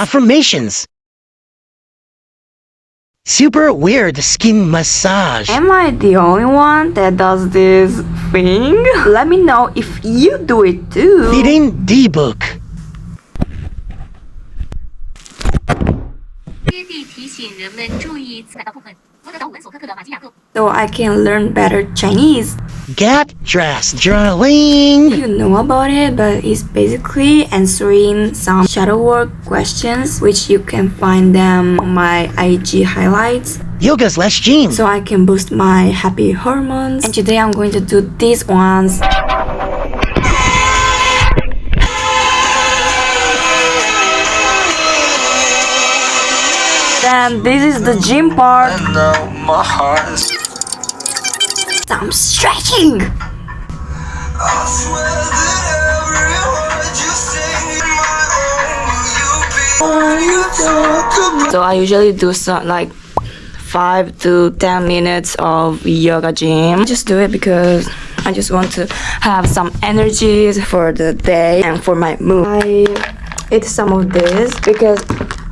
Affirmations. Super weird skin massage. Am I the only one that does this thing? Let me know if you do it too. Reading D-book. So I can learn better Chinese. Get dressed, drawing. You know about it, but it's basically answering some shadow work questions, which you can find them on my IG highlights. Yoga/gym. So I can boost my happy hormones. And today I'm going to do these ones. Then this is the gym part. Some stretching. So I usually do some like 5 to 10 minutes of yoga gym. I just do it because I just want to have some energies for the day and for my mood. I eat some of this because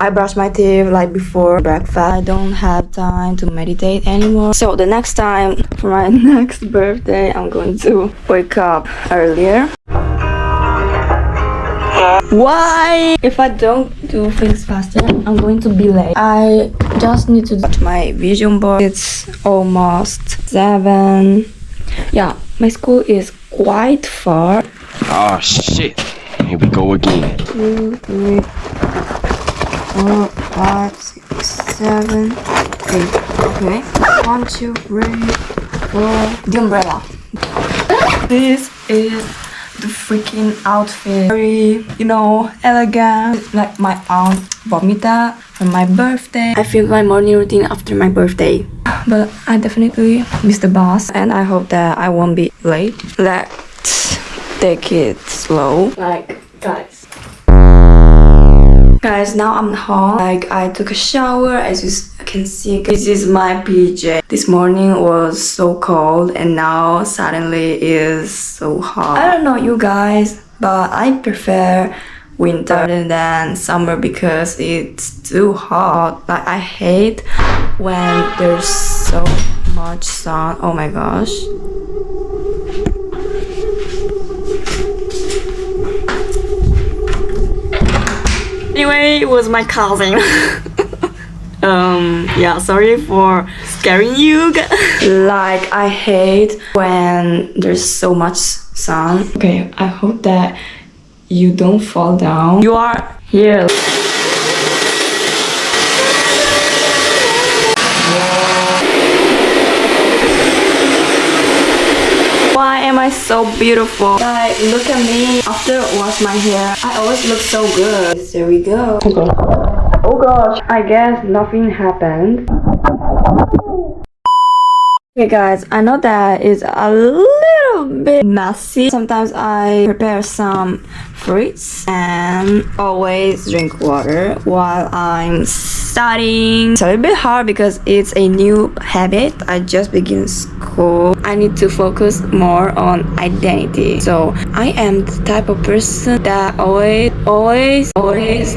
I brush my teeth like before breakfast. I don't have time to meditate anymore. So the next time for my next birthday, I'm going to wake up earlier. Why? If I don't do things faster, I'm going to be late. I just need to watch my vision board. It's almost 7. Yeah, my school is quite far. Oh shit. Here we go again. 2, 3, 4, 5, 6, 7, 8. Okay. 1, 2, 3, 4. The umbrella. This is the freaking outfit. Very, elegant. Like my aunt bought me that for my birthday. I filmed my morning routine after my birthday. But I definitely miss the bus and I hope that I won't be late. Let's take it slow. Guys, now I'm home. I took a shower. As you can see, this is my PJ. This morning was so cold and now suddenly is so hot. I don't know you guys, but I prefer winter rather than summer because it's too hot. I hate when there's so much sun. Oh my gosh. Anyway, it was my cousin. Yeah, sorry for scaring you. I hate when there's so much sun. Okay, I hope that you don't fall down. You are here. Why am I so beautiful? Look at me after I wash my hair. I always look so good. There we go. Oh gosh, I guess nothing happened. Okay guys, I know that is a little bit messy. Sometimes I prepare some fruits and always drink water while I'm studying. It's a little bit hard because it's a new habit. I just began school. I need to focus more on identity. So I am the type of person that always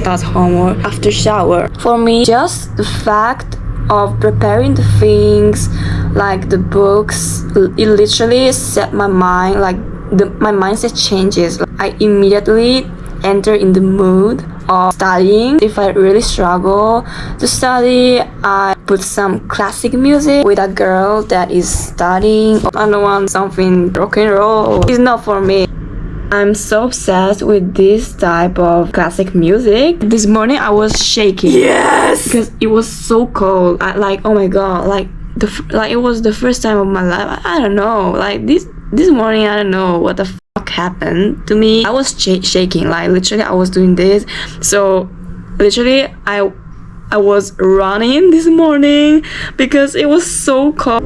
does homework after shower. For me, just the fact of preparing the things like the books, it literally set my mind, my mindset changes. I immediately enter in the mood of studying. If I really struggle to study, I put some classic music with a girl that is studying. I don't want something rock and roll. It's not for me. I'm so obsessed with this type of classic music. This morning I was shaking. Yes! Because it was so cold. Oh my god, it was the first time of my life. I don't know. This morning, I don't know what the fuck happened to me. I was shaking. Literally, I was doing this. So, literally, I was running this morning because it was so cold.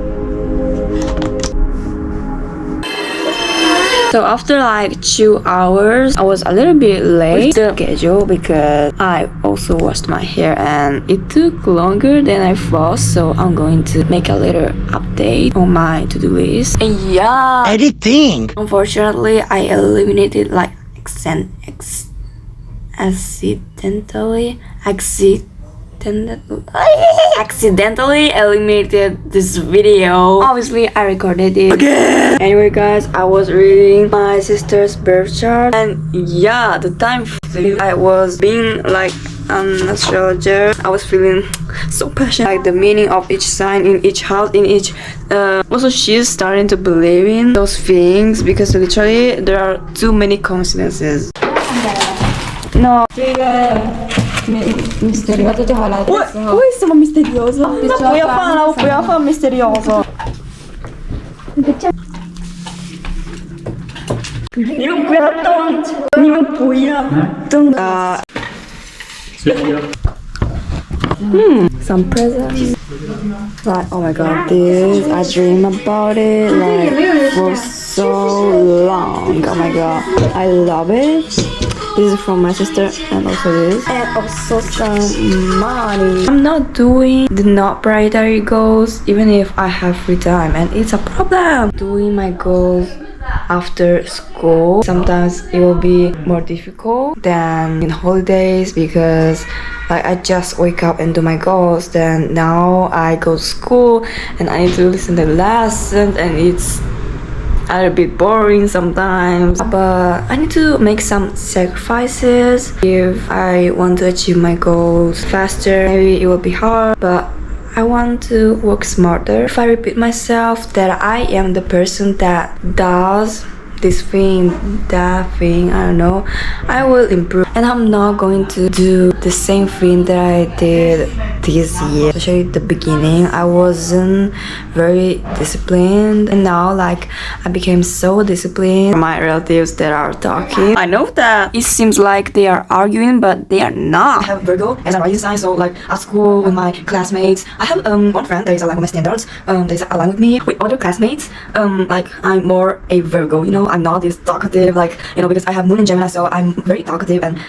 So after 2 hours, I was a little bit late to the schedule because I also washed my hair and it took longer than I thought. So I'm going to make a little update on my to-do list. And yeah, Editing. unfortunately, I eliminated accidentally eliminated this video. Obviously I recorded it again. Anyway guys, I was reading my sister's birth chart, and yeah, the time flew. I was being like an astrologer. I was feeling so passionate, like the meaning of each sign in each house, in each also she's starting to believe in those things, because literally there are too many coincidences. No. Misterioso 就好了。为什么 misterioso？ 那不要放了，我不要放 misterioso。你们不要动，你们不要动。Some presents. Like, oh my god, this, I dream about it like for so long. Oh my god, I love it. This is from my sister, and also this, and also some money. I'm not doing the not priority goals even if I have free time, and it's a problem. Doing my goals after school, sometimes it will be more difficult than in holidays, because like I just wake up and do my goals, then now I go to school and I need to listen to the lesson, and it's a little bit boring sometimes, but I need to make some sacrifices if I want to achieve my goals faster. Maybe it will be hard, but I want to work smarter. If I repeat myself that I am the person that does this thing, that thing, I don't know, I will improve, and I'm not going to do the same thing that I did this year. Especially the beginning, I wasn't very disciplined, and now like I became so disciplined. My relatives that are talking, I know that it seems like they are arguing, but they are not. I have Virgo as a rising sign, so like at school with my classmates, I have one friend that is aligned with my standards, that is aligned with me. With other classmates, like I'm more a Virgo, you know, I'm not this talkative, like, you know, because I have moon in Gemini, so I'm very talkative and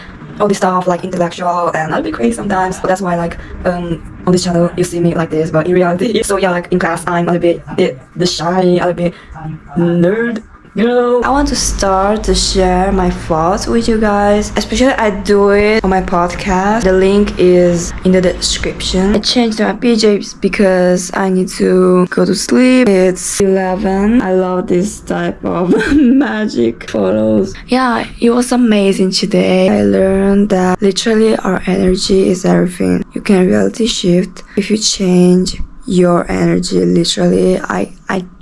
all this stuff, like intellectual, and I'll be crazy sometimes. But that's why like on this channel you see me like this, but in reality, so yeah, like in class I'm a little bit the shy, a little bit nerd, you know. I want to start to share my thoughts with you guys, especially I do it on my podcast. The link is in the description. I changed my PJs because I need to go to sleep. It's 11. I love this type of magic photos. Yeah, it was amazing today. I learned that literally our energy is everything. You can reality shift if you change your energy. Literally, I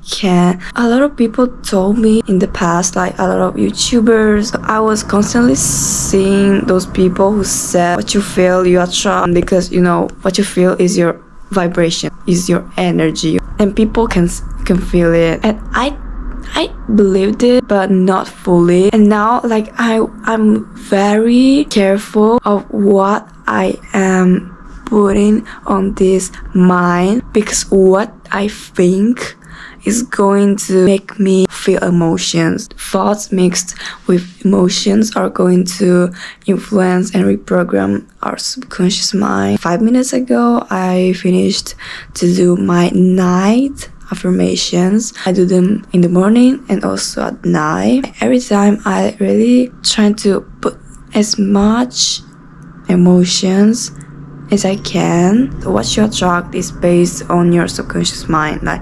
can. A lot of people told me in the past, like a lot of YouTubers, I was constantly seeing those people who said what you feel you attract, because you know what you feel is your vibration, is your energy, and people can feel it. And I believed it, but not fully. And now like I'm very careful of what I am putting on this mind, because what I think is going to make me feel emotions. Thoughts mixed with emotions are going to influence and reprogram our subconscious mind. 5 minutes ago, I finished to do my night affirmations. I do them in the morning and also at night. Every time I really try to put as much emotions as I can. What you attract is based on your subconscious mind. Like,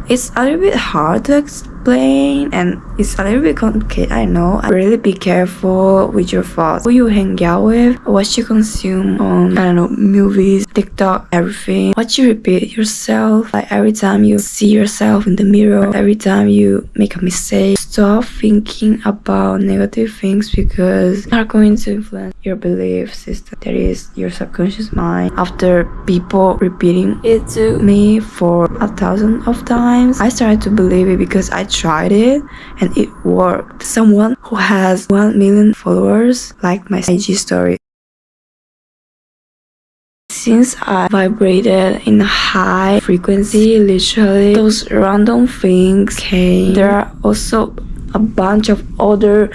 it's a little bit hard to explain, and it's a little bit complicated, I know. Really be careful with your thoughts, who you hang out with, what you consume on, I don't know, movies, TikTok, everything. What you repeat yourself, like every time you see yourself in the mirror, every time you make a mistake, stop thinking about negative things, because they are going to influence your belief system. That is your subconscious mind. After people repeating it to me for 1,000 of times, I started to believe it, because I tried it and it worked. Someone who has 1 million followers liked my IG story. Since I vibrated in a high frequency, literally those random things came. There are also a bunch of other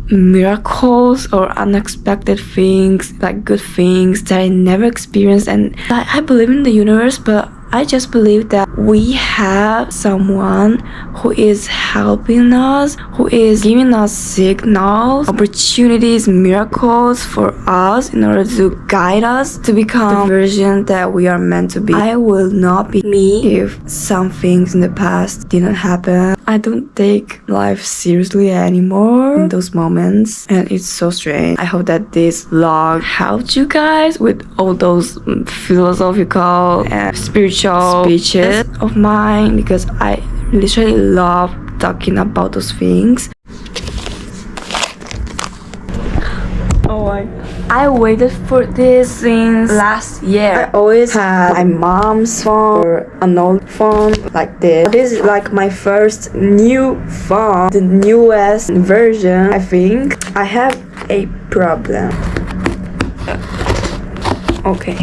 miracles or unexpected things, like good things that I never experienced. And I believe in the universe, but I just believe that we have someone who is helping us, who is giving us signals, opportunities, miracles for us in order to guide us to become the version that we are meant to be. I will not be me if some things in the past didn't happen. I don't take life seriously anymore in those moments, and it's so strange. I hope that this vlog helped you guys with all those philosophical and spiritual speeches of mine, because I literally love talking about those things. Oh my, I waited for this since last year. I always had my mom's phone or an old phone like this. This is like my first new phone, the newest version. I think I have a problem. Okay.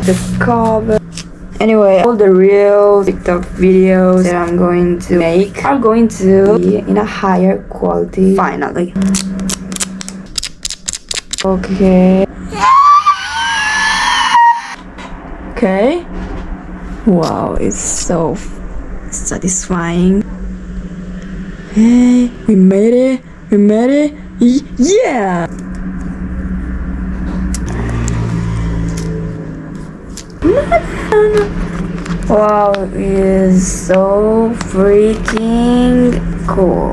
The cover. Anyway, all the real TikTok videos that I'm going to make are going to be in a higher quality finally. Okay. Okay. Wow, it's so satisfying. Hey, we made it. We made it. Yeah. Wow, it is so freaking cool.